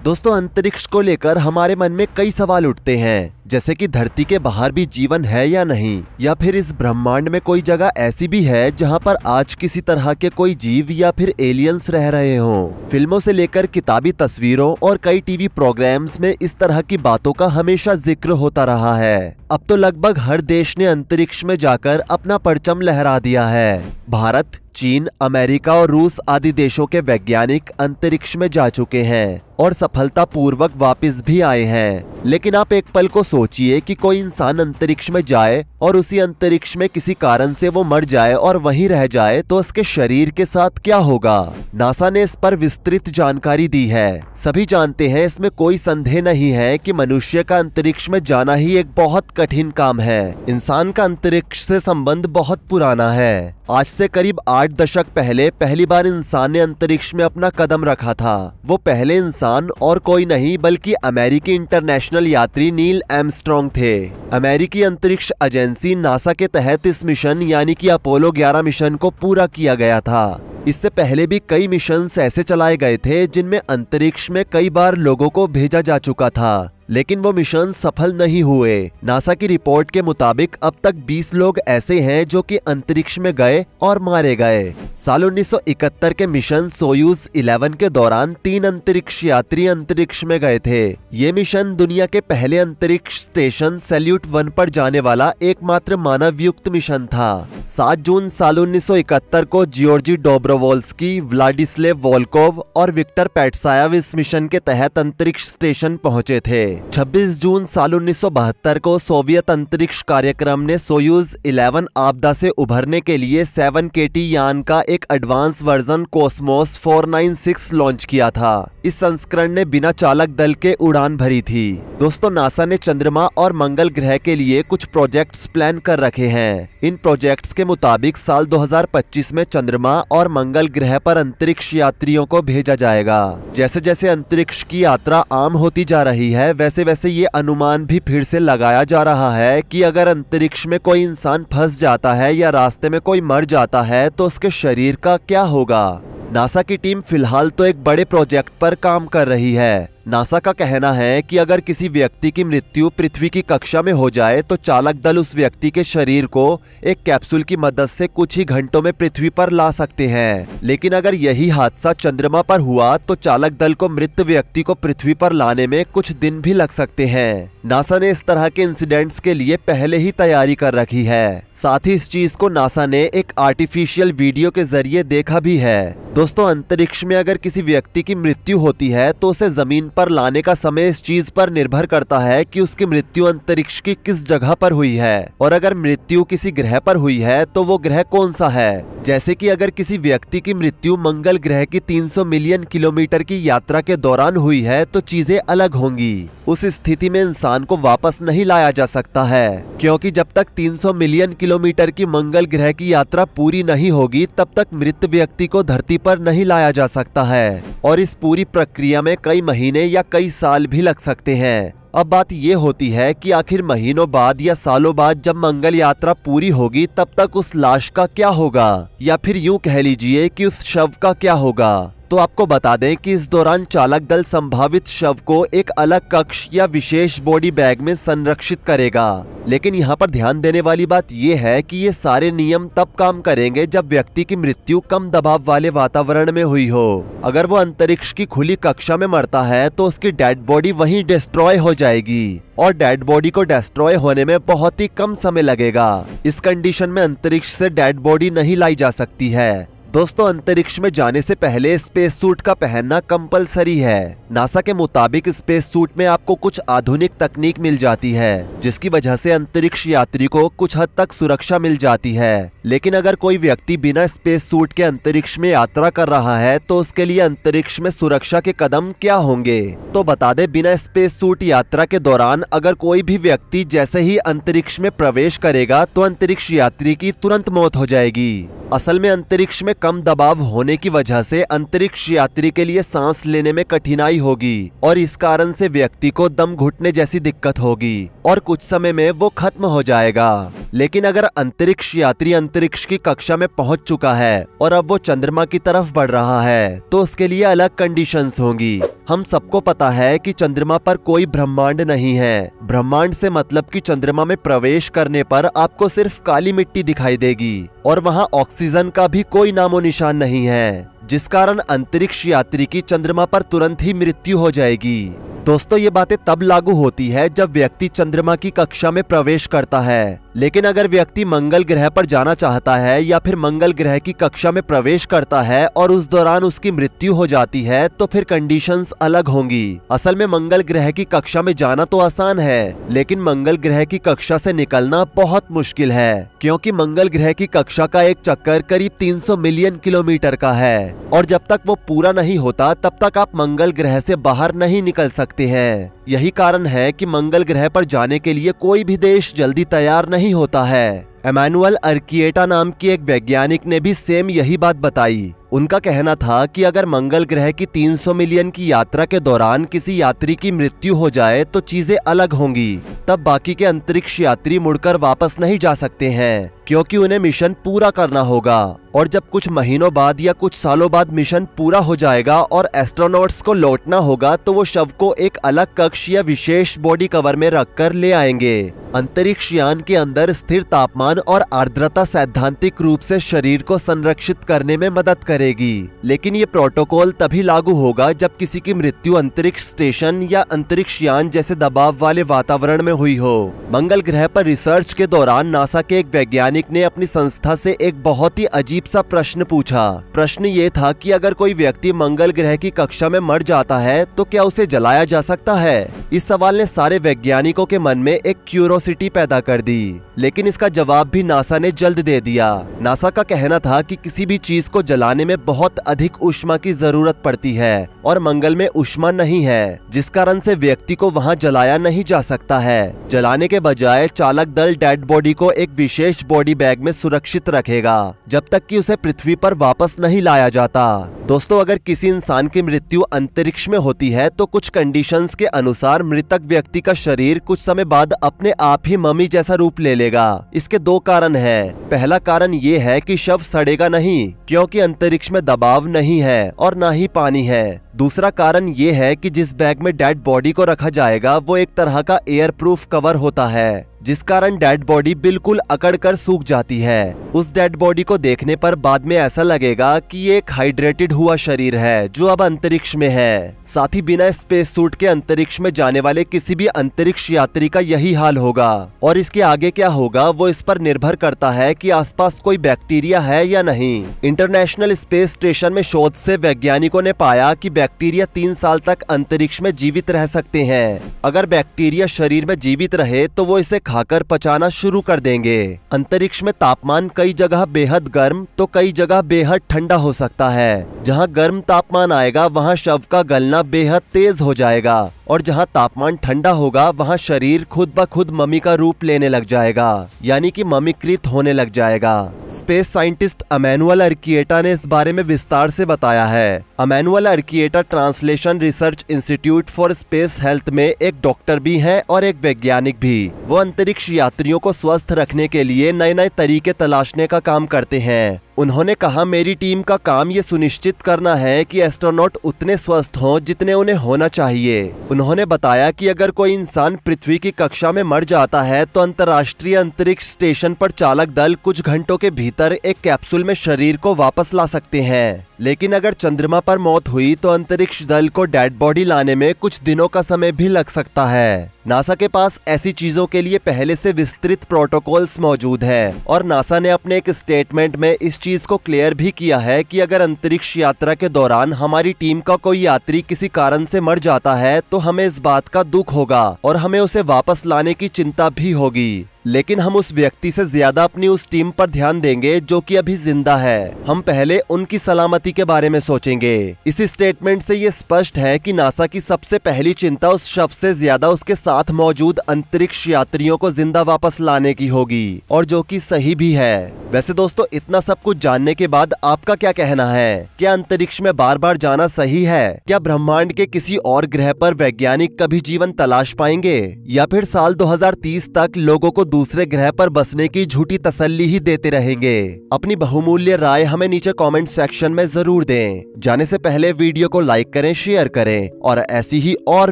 दोस्तों, अंतरिक्ष को लेकर हमारे मन में कई सवाल उठते हैं, जैसे कि धरती के बाहर भी जीवन है या नहीं, या फिर इस ब्रह्मांड में कोई जगह ऐसी भी है जहां पर आज किसी तरह के कोई जीव या फिर एलियंस रह रहे हों। फिल्मों से लेकर किताबी तस्वीरों और कई टीवी प्रोग्राम्स में इस तरह की बातों का हमेशा जिक्र होता रहा है। अब तो लगभग हर देश ने अंतरिक्ष में जाकर अपना परचम लहरा दिया है। भारत, चीन, अमेरिका और रूस आदि देशों के वैज्ञानिक अंतरिक्ष में जा चुके हैं और सफलतापूर्वक वापस भी आए हैं। लेकिन आप एक पल को सोचिए कि कोई इंसान अंतरिक्ष में जाए और उसी अंतरिक्ष में किसी कारण से वो मर जाए और वहीं रह जाए, तो उसके शरीर के साथ क्या होगा। नासा ने इस पर विस्तृत जानकारी दी है। सभी जानते हैं, इसमें कोई संदेह नहीं है कि मनुष्य का अंतरिक्ष में जाना ही एक बहुत कठिन काम है। इंसान का अंतरिक्ष से संबंध बहुत पुराना है। आज से करीब 8 दशक पहले पहली बार इंसान ने अंतरिक्ष में अपना कदम रखा था। वो पहले इंसान और कोई नहीं बल्कि अमेरिकी इंटरनेशनल यात्री नील आर्मस्ट्रांग थे। अमेरिकी अंतरिक्ष एजेंसी नासा के तहत इस मिशन यानी कि अपोलो 11 मिशन को पूरा किया गया था। इससे पहले भी कई मिशंस ऐसे चलाए गए थे जिनमें अंतरिक्ष में कई बार लोगों को भेजा जा चुका था, लेकिन वो मिशन सफल नहीं हुए। नासा की रिपोर्ट के मुताबिक अब तक 20 लोग ऐसे हैं जो कि अंतरिक्ष में गए और मारे गए। साल 1971 के मिशन सोयूज 11 के दौरान 3 अंतरिक्ष यात्री अंतरिक्ष में गए थे। ये मिशन दुनिया के पहले अंतरिक्ष स्टेशन सैल्यूट 1 पर जाने वाला एकमात्र मानव युक्त मिशन था। 7 जून साल 1971 को जियोर्जी डोब्रोवोल्स्की, व्लादिस्लेव वोल्कोव और विक्टर पेट्सायव इस मिशन के तहत अंतरिक्ष स्टेशन पहुंचे थे। 26 जून साल 1972 को सोवियत अंतरिक्ष कार्यक्रम ने सोयूज 11 आपदा से उभरने के लिए 7KT यान का एक एडवांस वर्जन कोस्मोस 496 लॉन्च किया था। इस संस्करण ने बिना चालक दल के उड़ान भरी थी। दोस्तों, नासा ने चंद्रमा और मंगल ग्रह के लिए कुछ प्रोजेक्ट्स प्लान कर रखे हैं। इन प्रोजेक्ट्स के मुताबिक साल 2025 में चंद्रमा और मंगल ग्रह पर अंतरिक्ष यात्रियों को भेजा जाएगा। जैसे जैसे अंतरिक्ष की यात्रा आम होती जा रही है, वैसे वैसे ये अनुमान भी फिर से लगाया जा रहा है कि अगर अंतरिक्ष में कोई इंसान फंस जाता है या रास्ते में कोई मर जाता है तो उसके शरीर का क्या होगा। नासा की टीम फिलहाल तो एक बड़े प्रोजेक्ट पर काम कर रही है। नासा का कहना है कि अगर किसी व्यक्ति की मृत्यु पृथ्वी की कक्षा में हो जाए तो चालक दल उस व्यक्ति के शरीर को एक कैप्सूल की मदद से कुछ ही घंटों में पृथ्वी पर ला सकते हैं। लेकिन अगर यही हादसा चंद्रमा पर हुआ तो चालक दल को मृत व्यक्ति को पृथ्वी पर लाने में कुछ दिन भी लग सकते हैं। नासा ने इस तरह के इंसिडेंट्स के लिए पहले ही तैयारी कर रखी है। साथ ही इस चीज को नासा ने एक आर्टिफिशियल वीडियो के जरिए देखा भी है। दोस्तों, अंतरिक्ष में अगर किसी व्यक्ति की मृत्यु होती है तो उसे जमीन पर लाने का समय इस चीज पर निर्भर करता है कि उसकी मृत्यु अंतरिक्ष की किस जगह पर हुई है, और अगर मृत्यु किसी ग्रह पर हुई है तो वो ग्रह कौन सा है। जैसे कि अगर किसी व्यक्ति की मृत्यु मंगल ग्रह की 300 मिलियन किलोमीटर की यात्रा के दौरान हुई है तो चीजें अलग होंगी। उस स्थिति में इंसान को वापस नहीं लाया जा सकता है, क्योंकि जब तक 300 मिलियन किलोमीटर की मंगल ग्रह की यात्रा पूरी नहीं होगी तब तक मृत व्यक्ति को धरती पर नहीं लाया जा सकता है, और इस पूरी प्रक्रिया में कई महीने या कई साल भी लग सकते हैं। अब बात ये होती है कि आखिर महीनों बाद या सालों बाद जब मंगल यात्रा पूरी होगी तब तक उस लाश का क्या होगा, या फिर यूं कह लीजिए कि उस शव का क्या होगा। तो आपको बता दें कि इस दौरान चालक दल संभावित शव को एक अलग कक्ष या विशेष बॉडी बैग में संरक्षित करेगा। लेकिन यहाँ पर ध्यान देने वाली बात यह है कि ये सारे नियम तब काम करेंगे जब व्यक्ति की मृत्यु कम दबाव वाले वातावरण में हुई हो। अगर वो अंतरिक्ष की खुली कक्षा में मरता है तो उसकी डेड बॉडी वहीं डिस्ट्रॉय हो जाएगी, और डेड बॉडी को डिस्ट्रॉय होने में बहुत ही कम समय लगेगा। इस कंडीशन में अंतरिक्ष से डेड बॉडी नहीं लाई जा सकती है। दोस्तों, अंतरिक्ष में जाने से पहले स्पेस सूट का पहनना कंपलसरी है। नासा के मुताबिक स्पेस सूट में आपको कुछ आधुनिक तकनीक मिल जाती है, जिसकी वजह से अंतरिक्ष यात्री को कुछ हद तक सुरक्षा मिल जाती है। लेकिन अगर कोई व्यक्ति बिना स्पेस सूट के अंतरिक्ष में यात्रा कर रहा है तो उसके लिए अंतरिक्ष में सुरक्षा के कदम क्या होंगे। तो बता दें, बिना स्पेस सूट यात्रा के दौरान अगर कोई भी व्यक्ति जैसे ही अंतरिक्ष में प्रवेश करेगा तो अंतरिक्ष यात्री की तुरंत मौत हो जाएगी। असल में अंतरिक्ष में कम दबाव होने की वजह से अंतरिक्ष यात्री के लिए सांस लेने में कठिनाई होगी और इस कारण से व्यक्ति को दम घुटने जैसी दिक्कत होगी और कुछ समय में वो खत्म हो जाएगा। लेकिन अगर अंतरिक्ष यात्री अंतरिक्ष की कक्षा में पहुंच चुका है और अब वो चंद्रमा की तरफ बढ़ रहा है तो उसके लिए अलग कंडीशंस होंगी। हम सबको पता है कि चंद्रमा पर कोई ब्रह्मांड नहीं है। ब्रह्मांड से मतलब कि चंद्रमा में प्रवेश करने पर आपको सिर्फ काली मिट्टी दिखाई देगी और वहां ऑक्सीजन का भी कोई नामो निशान नहीं है, जिस कारण अंतरिक्ष यात्री की चंद्रमा पर तुरंत ही मृत्यु हो जाएगी। दोस्तों, ये बातें तब लागू होती है जब व्यक्ति चंद्रमा की कक्षा में प्रवेश करता है। लेकिन अगर व्यक्ति मंगल ग्रह पर जाना चाहता है या फिर मंगल ग्रह की कक्षा में प्रवेश करता है और उस दौरान उसकी मृत्यु हो जाती है तो फिर कंडीशंस अलग होंगी। असल में मंगल ग्रह की कक्षा में जाना तो आसान है, लेकिन मंगल ग्रह की कक्षा से निकलना बहुत मुश्किल है, क्योंकि मंगल ग्रह की कक्षा का एक चक्कर करीब 300 मिलियन किलोमीटर का है और जब तक वो पूरा नहीं होता तब तक आप मंगल ग्रह से बाहर नहीं निकल सकते हैं। यही कारण है कि मंगल ग्रह पर जाने के लिए कोई भी देश जल्दी तैयार नहीं होता है। एमैनुअल अर्किएटा नाम की एक वैज्ञानिक ने भी सेम यही बात बताई। उनका कहना था कि अगर मंगल ग्रह की 300 मिलियन की यात्रा के दौरान किसी यात्री की मृत्यु हो जाए तो चीजें अलग होंगी। तब बाकी के अंतरिक्ष यात्री मुड़कर वापस नहीं जा सकते हैं, क्योंकि उन्हें मिशन पूरा करना होगा और जब कुछ महीनों बाद या कुछ सालों बाद मिशन पूरा हो जाएगा और एस्ट्रोनॉट्स को लौटना होगा तो वो शव को एक अलग कक्ष या विशेष बॉडी कवर में रखकर ले आएंगे। अंतरिक्ष यान के अंदर स्थिर तापमान और आर्द्रता सैद्धांतिक रूप से शरीर को संरक्षित करने में मदद करेगी, लेकिन ये प्रोटोकॉल तभी लागू होगा जब किसी की मृत्यु अंतरिक्ष स्टेशन या अंतरिक्ष यान जैसे दबाव वाले वातावरण में हुई हो। मंगल ग्रह पर रिसर्च के दौरान नासा के एक वैज्ञानिक ने अपनी संस्था से एक बहुत ही अजीब सा प्रश्न पूछा। प्रश्न ये था कि अगर कोई व्यक्ति मंगल ग्रह की कक्षा में मर जाता है तो क्या उसे जलाया जा सकता है? इस सवाल ने सारे वैज्ञानिकों के मन में एक क्यूरोसिटी पैदा कर दी, लेकिन इसका जवाब भी नासा ने जल्द दे दिया। नासा का कहना था कि किसी भी चीज को जलाने में बहुत अधिक ऊष्मा की जरूरत पड़ती है और मंगल में ऊष्मा नहीं है, जिस कारण से व्यक्ति को वहां जलाया नहीं जा सकता है। जलाने के बजाय चालक दल डेड बॉडी को एक विशेष बॉडी बैग में सुरक्षित रखेगा जब तक कि उसे पृथ्वी पर वापस नहीं लाया जाता। दोस्तों, अगर किसी इंसान की मृत्यु अंतरिक्ष में होती है तो कुछ कंडीशंस के अनुसार मृतक व्यक्ति का शरीर कुछ समय बाद अपने आप ही मम्मी जैसा रूप ले लेगा। इसके दो कारण हैं। पहला कारण ये है कि शव सड़ेगा नहीं, क्योंकि अंतरिक्ष में दबाव नहीं है और ना ही पानी है। दूसरा कारण ये है कि जिस बैग में डेड बॉडी को रखा जाएगा वो एक तरह का एयर प्रूफ कवर होता है, जिस कारण डेड बॉडी बिल्कुल अकड़कर सूख जाती है। उस डेड बॉडी को देखने पर बाद में ऐसा लगेगा कि ये एक हाइड्रेटेड हुआ शरीर है जो अब अंतरिक्ष में है। साथ ही बिना स्पेस सूट के अंतरिक्ष में जाने वाले किसी भी अंतरिक्ष यात्री का यही हाल होगा और इसके आगे क्या होगा वो इस पर निर्भर करता है कि आसपास कोई बैक्टीरिया है या नहीं। इंटरनेशनल स्पेस स्टेशन में शोध से वैज्ञानिकों ने पाया कि बैक्टीरिया 3 साल तक अंतरिक्ष में जीवित रह सकते हैं। अगर बैक्टीरिया शरीर में जीवित रहे तो वो इसे खाकर पचाना शुरू कर देंगे। अंतरिक्ष में तापमान कई जगह बेहद गर्म तो कई जगह बेहद ठंडा हो सकता है। जहां गर्म तापमान आएगा वहां शव का गलना बेहद तेज हो जाएगा और जहां तापमान ठंडा होगा वहां शरीर खुद ब खुद मम्मी का रूप लेने लग जाएगा, यानी कि मम्मीकृत होने लग जाएगा। स्पेस साइंटिस्ट एमैनुअल अर्किएटा ने इस बारे में विस्तार से बताया है। Emmanuel Urquieta translation research institute for space health में एक डॉक्टर भी हैं और एक वैज्ञानिक भी। वो अंतरिक्ष यात्रियों को स्वस्थ रखने के लिए नए नए तरीके तलाशने का काम करते हैं। उन्होंने कहा, मेरी टीम का काम ये सुनिश्चित करना है कि एस्ट्रोनॉट उतने स्वस्थ हों जितने उन्हें होना चाहिए। उन्होंने बताया कि अगर कोई इंसान पृथ्वी की कक्षा में मर जाता है तो अंतर्राष्ट्रीय अंतरिक्ष स्टेशन पर चालक दल कुछ घंटों के भीतर एक कैप्सूल में शरीर को वापस ला सकते हैं। लेकिन अगर चंद्रमा पर मौत हुई तो अंतरिक्ष दल को डेड बॉडी लाने में कुछ दिनों का समय भी लग सकता है। नासा के पास ऐसी चीजों के लिए पहले से विस्तृत प्रोटोकॉल्स मौजूद है और नासा ने अपने एक स्टेटमेंट में इस चीज को क्लियर भी किया है कि अगर अंतरिक्ष यात्रा के दौरान हमारी टीम का कोई यात्री किसी कारण से मर जाता है तो हमें इस बात का दुख होगा और हमें उसे वापस लाने की चिंता भी होगी। लेकिन हम उस व्यक्ति से ज्यादा अपनी उस टीम पर ध्यान देंगे जो कि अभी जिंदा है। हम पहले उनकी सलामती के बारे में सोचेंगे। इस स्टेटमेंट से ये स्पष्ट है कि नासा की सबसे पहली चिंता उस शव से ज्यादा उसके साथ मौजूद अंतरिक्ष यात्रियों को जिंदा वापस लाने की होगी, और जो कि सही भी है। वैसे दोस्तों, इतना सब कुछ जानने के बाद आपका क्या कहना है? क्या अंतरिक्ष में बार बार जाना सही है? क्या ब्रह्मांड के किसी और ग्रह पर वैज्ञानिक कभी जीवन तलाश पाएंगे, या फिर साल 2030 तक लोगों को दूसरे ग्रह पर बसने की झूठी तसल्ली ही देते रहेंगे? अपनी बहुमूल्य राय हमें नीचे कमेंट सेक्शन में जरूर दें। जाने से पहले वीडियो को लाइक करें, शेयर करें, और ऐसी ही और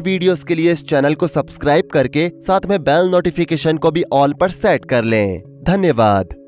वीडियोस के लिए इस चैनल को सब्सक्राइब करके साथ में बेल नोटिफिकेशन को भी ऑल पर सेट कर लें। धन्यवाद।